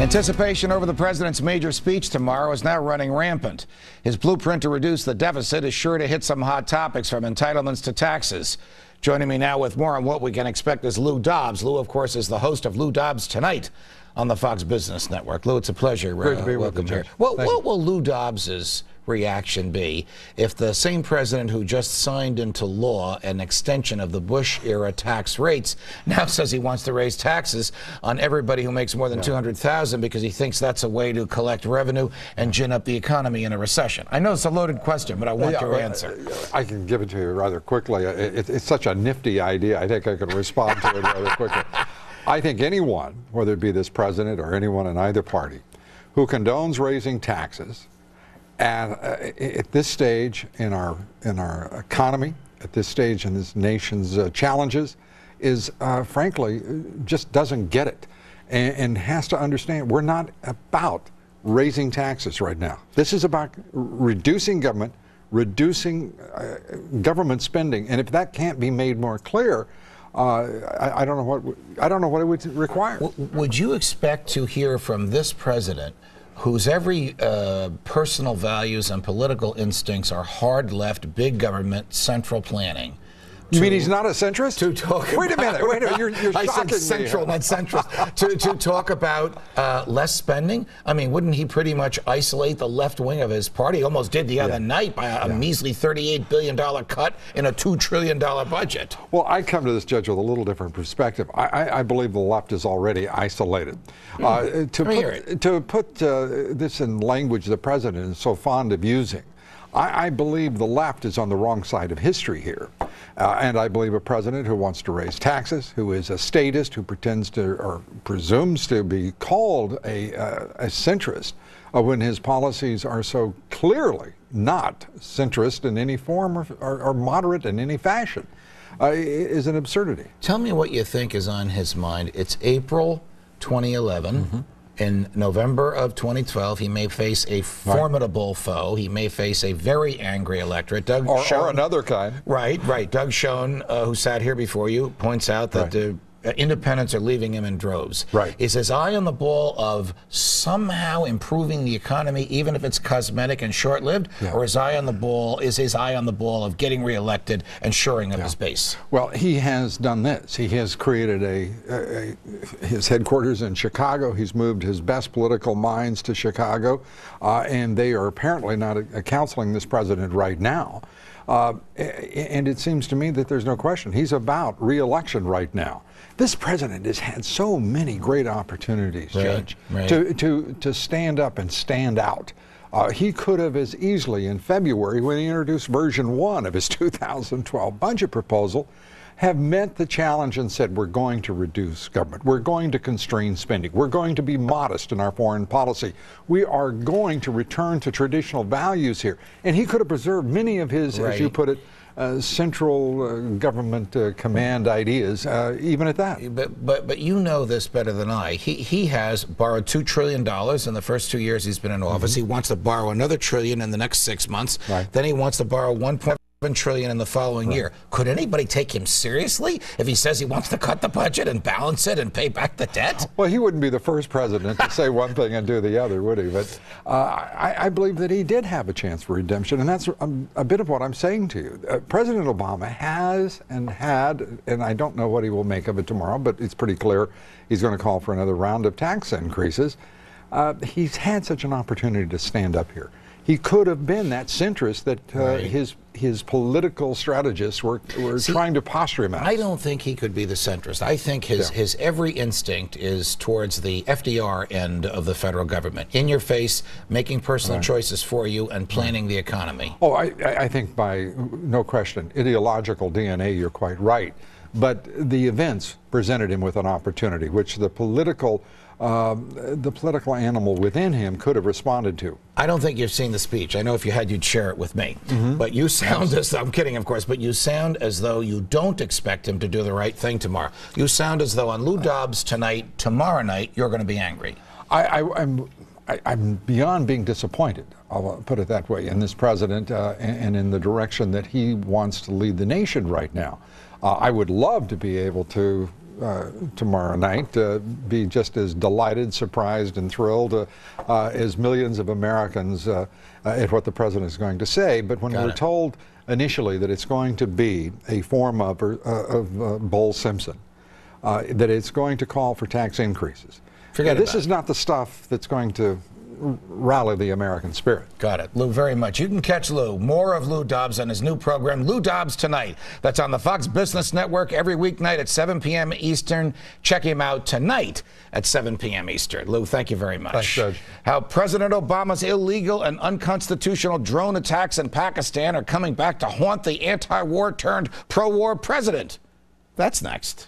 Anticipation over the president's major speech tomorrow is now running rampant. His blueprint to reduce the deficit is sure to hit some hot topics, from entitlements to taxes. Joining me now with more on what we can expect is Lou Dobbs. Lou, of course, is the host of Lou Dobbs Tonight on the Fox Business Network. Lou, it's a pleasure. Great to be with you, Judge. What will Lou Dobbs's reaction be if the same president who just signed into law an extension of the Bush-era tax rates now says he wants to raise taxes on everybody who makes more than $200,000 because he thinks that's a way to collect revenue and gin up the economy in a recession? I know it's a loaded question, but I want your answer. I can give it to you rather quickly. It's such a nifty idea. I think I can respond to it rather quickly. I think anyone, whether it be this president or anyone in either party, who condones raising taxes and at this stage in our economy, at this stage in this nation's challenges, is frankly just doesn't get it, and has to understand we're not about raising taxes right now. This is about reducing government, reducing government spending, and if that can't be made more clear, I don't know what it would require. Would you expect to hear from this president, whose every personal values and political instincts are hard left, big government, central planning? You mean he's not a centrist? To talk wait a minute, you're I shocking said central, me. not centrist. to talk about less spending? I mean, wouldn't he pretty much isolate the left wing of his party? He almost did the other night by a measly $38 billion cut in a $2 trillion budget. Well, I come to this, Judge, with a little different perspective. I believe the left is already isolated. To put this in language the president is so fond of using, I believe the left is on the wrong side of history here. And I believe a president who wants to raise taxes, who is a statist, who pretends to or presumes to be called a centrist, when his policies are so clearly not centrist in any form or moderate in any fashion, is an absurdity. Tell me what you think is on his mind. It's April 2011. Mm-hmm. In November of 2012, he may face a formidable foe. He may face a very angry electorate. Doug Schoen, or another kind. Right. Doug Schoen, who sat here before you, points out that the independents are leaving him in droves. Right. Is his eye on the ball of somehow improving the economy, even if it's cosmetic and short-lived, or is his eye on the ball of getting reelected and shoring up his base? Well, he has done this. He has created his headquarters in Chicago. He's moved his best political minds to Chicago, and they are apparently not counseling this president right now. And it seems to me that there's no question he's about re-election right now. This president has had so many great opportunities, Judge, to stand up and stand out. He could have as easily in February, when he introduced version 1 of his 2012 budget proposal, have met the challenge and said, we're going to reduce government, we're going to constrain spending, we're going to be modest in our foreign policy, we are going to return to traditional values here. And he could have preserved many of his, as you put it, central government command ideas, even at that. But you know this better than I. He has borrowed $2 trillion in the first 2 years he's been in office. He wants to borrow another $1 trillion in the next 6 months. Then he wants to borrow $1.7 trillion in the following year. Could anybody take him seriously if he says he wants to cut the budget and balance it and pay back the debt? Well, he wouldn't be the first president to say one thing and do the other, would he? But I believe that he did have a chance for redemption, and that's a bit of what I'm saying to you. President Obama has and had, and I don't know what he will make of it tomorrow, but it's pretty clear he's going to call for another round of tax increases. He's had such an opportunity to stand up here. He could have been that centrist that his political strategists were trying to posture him as. I don't think he could be the centrist. I think his every instinct is towards the FDR end of the federal government. In your face, making personal choices for you and planning the economy. Oh, I think by no question, ideological DNA, you're quite right. But the events presented him with an opportunity, which the political animal within him could have responded to. I don't think you've seen the speech. I know if you had, you'd share it with me. But you sound as though, I'm kidding, of course, but you sound as though you don't expect him to do the right thing tomorrow. You sound as though on Lou Dobbs Tonight, tomorrow night, you're going to be angry. I'm beyond being disappointed, I'll put it that way, in this president and in the direction that he wants to lead the nation right now. I would love to be able to tomorrow night, be just as delighted, surprised, and thrilled as millions of Americans at what the president is going to say. But when we're told initially that it's going to be a form of Bowles-Simpson, that it's going to call for tax increases. This is not the stuff that's going to rally the American spirit. Got it. Lou, very much. You can catch Lou, more of Lou Dobbs on his new program, Lou Dobbs Tonight. That's on the Fox Business Network every weeknight at 7 p.m. Eastern. Check him out tonight at 7 p.m. Eastern. Lou, thank you very much. Thanks, Judge. How President Obama's illegal and unconstitutional drone attacks in Pakistan are coming back to haunt the anti-war turned pro-war president. That's next.